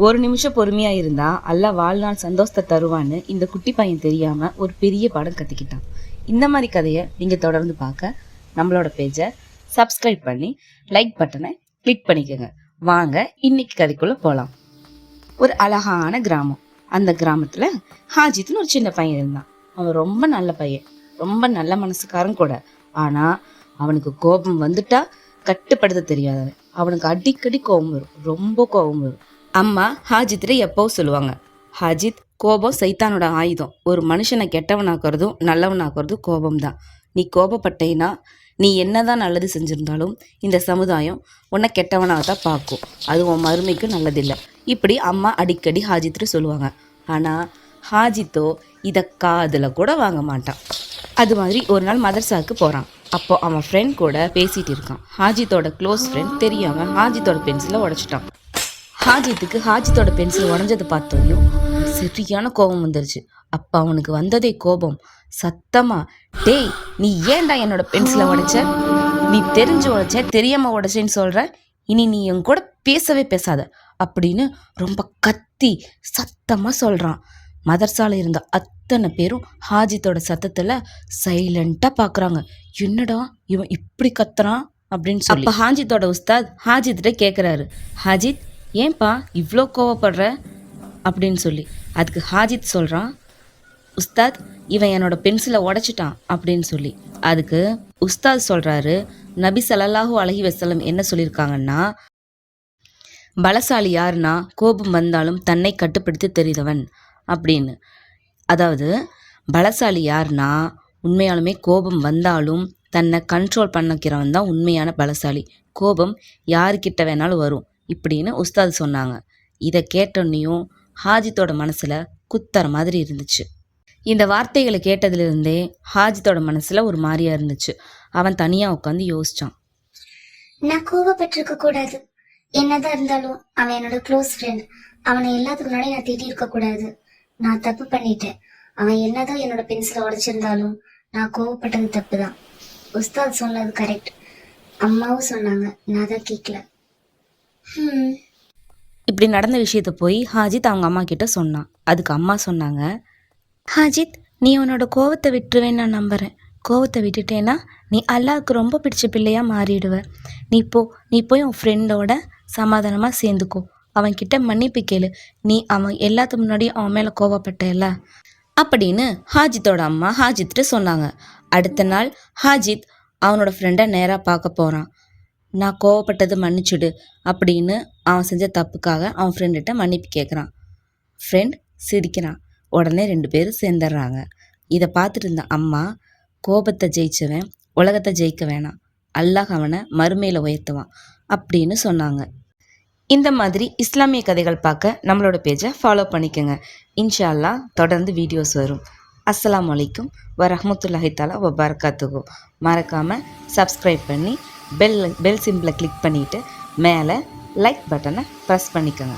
ஒரு நிமிஷம் பொறுமையா இருந்தா அல்ல வாழ்நாள் சந்தோஷத்தை தருவான்னு இந்த குட்டி பையன் தெரியாம ஒரு பெரிய பாடம் கற்றுக்கிட்டான். இந்த மாதிரி கதையை நீங்க தொடர்ந்து பார்க்க நம்மளோட பேஜை சப்ஸ்கிரைப் பண்ணி லைக் பட்டனை கிளிக் பண்ணிக்கோங்க. வாங்க இன்னைக்கு கதைக்குள்ள போகலாம். ஒரு அழகான கிராமம். அந்த கிராமத்துல ஹாஜித்னு ஒரு சின்ன பையன் இருந்தான். அவன் ரொம்ப நல்ல பையன், ரொம்ப நல்ல மனசுக்காரன் கூட. ஆனா அவனுக்கு கோபம் வந்துட்டா கட்டுப்படுத்த தெரியாதவன். அவனுக்கு அடிக்கடி கோபம் வரும், ரொம்ப கோபம் வரும். அம்மா ஹாஜித்ரை எப்பவும் சொல்லுவாங்க, ஹாஜித், கோபம் சைத்தானோட ஆயுதம். ஒரு மனுஷனை கெட்டவனாக்குறதும் நல்லவனாக்குறதும் கோபம் தான். நீ கோபப்பட்டேன்னா நீ என்னதான் நல்லது செஞ்சிருந்தாலும் இந்த சமுதாயம் உன்னை கெட்டவனாக தான் பார்க்கும். அது உன் மறுமைக்கு நல்லதில்லை. இப்படி அம்மா அடிக்கடி ஹாஜித்ரு சொல்லுவாங்க. ஆனால் ஹாஜித்தோ இதை காதில் கூட வாங்க மாட்டான். அது மாதிரி ஒரு நாள் மதர்சாவுக்கு போகிறான். அப்போ அவன் ஃப்ரெண்ட் கூட பேசிகிட்டு இருக்கான். ஹாஜித்தோட க்ளோஸ் ஃப்ரெண்ட் தெரியாமல் ஹாஜித்தோட பென்சிலை உடைச்சிட்டான். ஹாஜித்துக்கு ஹாஜித்தோட பென்சில் உடஞ்சதை பார்த்தோம் சரியான கோபம் வந்துருச்சு. அப்போ அவனுக்கு வந்ததே கோபம். சத்தமா, டேய், நீ ஏன்டா என்னோட பென்சிலை உடைச்ச? நீ தெரிஞ்சு உடைச்ச, தெரியாம உடைச்சேன்னு சொல்ற. இனி நீ என் கூட பேசவே பேசாத அப்படின்னு ரொம்ப கத்தி சத்தமா சொல்றான். மதர்சால இருந்த அத்தனை பேரும் ஹாஜித்தோட சத்தத்துல சைலண்டா பாக்குறாங்க. என்னடா இவன் இப்படி கத்துறான் அப்படின்னு சொல்லி. அப்ப ஹாஜித்தோட உஸ்தாத் ஹாஜித்திட்ட கேட்குறாரு, ஹாஜித், ஏன்பா இவ்வளோ கோவப்படுற அப்படின்னு சொல்லி. அதுக்கு ஹாஜித் சொல்கிறான், உஸ்தாத், இவன் என்னோட பென்சிலை உடைச்சிட்டான் அப்படின்னு சொல்லி. அதுக்கு உஸ்தாத் சொல்கிறாரு, நபி ஸல்லல்லாஹு அலைஹி வஸல்லம் என்ன சொல்லியிருக்காங்கன்னா, பலசாலி யாருன்னா கோபம் வந்தாலும் தன்னை கட்டுப்படுத்தி தெரிந்தவன் அப்படின்னு. அதாவது பலசாலி யாருன்னா உண்மையாலுமே கோபம் வந்தாலும் தன்னை கண்ட்ரோல் பண்ணிக்கிறவன் தான் உண்மையான பலசாலி. கோபம் யாருக்கிட்ட வேணாலும் வரும் இப்படின்னு உஸ்தாத் சொன்னாங்க. இதை கேட்டோன்னையும் ஹாஜித்தோட மனசில் குத்துற மாதிரி இருந்துச்சு. இந்த வார்த்தைகளை கேட்டதுலேருந்தே ஹாஜித்தோட மனசில் ஒரு மாதிரியா இருந்துச்சு. அவன் தனியாக உட்காந்து யோசிச்சான். நான் கோவப்பட்டிருக்க கூடாது. என்னதான் இருந்தாலும் அவன் என்னோட க்ளோஸ் ஃப்ரெண்ட். அவனை எல்லாத்துக்கு முன்னாடி நான் திட்டி இருக்க கூடாது. நான் தப்பு பண்ணிட்டேன். அவன் என்னதான் என்னோட பென்சிலை உடைச்சிருந்தாலும் நான் கோவப்பட்டது தப்பு தான். உஸ்தாத் சொன்னது கரெக்ட். அம்மாவும் சொன்னாங்க, நான் தான் கேட்கல. இப்படி நடந்த விஷயத்த போய் ஹாஜித் அவங்க அம்மா கிட்ட சொன்னான். அதுக்கு அம்மா சொன்னாங்க, ஹாஜித், நீ உன்னோட கோவத்தை விட்டுருவேன்னு நான் நம்புகிறேன். கோவத்தை விட்டுட்டேன்னா நீ அல்லாஹ்க்கு ரொம்ப பிடிச்ச பிள்ளையா மாறிடுவ. நீ போய் உன் ஃப்ரெண்டோட சமாதானமாக சேர்ந்துக்கோ. அவன்கிட்ட மன்னிப்பு கேளு. நீ அவன் எல்லாத்துக்கு முன்னாடியும் அவன் மேலே கோவப்பட்டல அப்படின்னு ஹாஜித்தோட அம்மா ஹாஜித்ட்டு சொன்னாங்க. அடுத்த நாள் ஹாஜித் அவனோட ஃப்ரெண்டை நேராக பார்க்க போகிறான். நான் கோவப்பட்டது மன்னிச்சுடு அப்படின்னு அவன் செஞ்ச தப்புக்காக அவன் ஃப்ரெண்டுகிட்ட மன்னிப்பு கேட்குறான். ஃப்ரெண்ட் சிரிக்கிறான். உடனே 2 பேரும் சேர்ந்துடுறாங்க. இதை பார்த்துட்டு இருந்த அம்மா, கோபத்தை ஜெயிச்சவன் உலகத்தை ஜெயிக்க வேணாம், அல்லாஹ் அவனை மறுமையில் உயர்த்துவான் அப்படின்னு சொன்னாங்க. இந்த மாதிரி இஸ்லாமிய கதைகள் பார்க்க நம்மளோட பேஜை ஃபாலோ பண்ணிக்கோங்க. இன்ஷா அல்லாஹ் தொடர்ந்து வீடியோஸ் வரும். அஸ்ஸலாமு அலைக்கும் வரஹ்மத்துல்லாஹி தஆலா வபரகாத்துஹு. மறக்காமல் சப்ஸ்கிரைப் பண்ணி பெல் சிம்பிளை கிளிக் பண்ணிவிட்டு மேலே லைக் பட்டனை ப்ரெஸ் பண்ணிக்கோங்க.